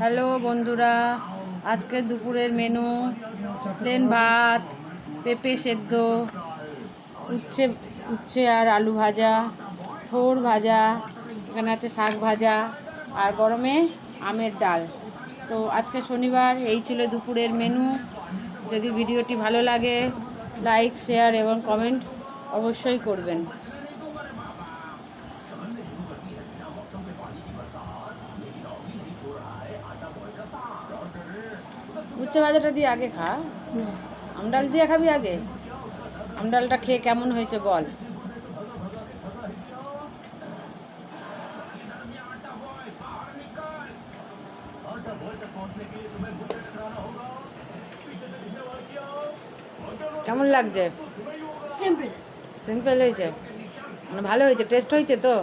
Hello বন্ধুরা, আজকে দুপুরের মেনু প্লেন ভাত, পেঁপে সেদ্ধ, উচ্ছে উচ্ছে আর আলু ভাজা, থোড় ভাজা, এখানে আছে শাক ভাজা আর গরমে আমের ডাল। তো আজকে শনিবার, এই ছিল দুপুরের মেনু। যদি ভিডিওটি ভালো লাগে, লাইক, শেয়ার এবং কমেন্ট অবশ্যই করবেন। উচ্ছে ভাজাটা দিয়ে আগে খা, আমডাল দিয়ে খাবি আগে। আমডালটা খেয়ে কেমন হয়েছে বল। কেমন লাগছে? সিম্পল সিম্পল হয়েছে, মানে ভালো হয়েছে, টেস্ট হয়েছে তো।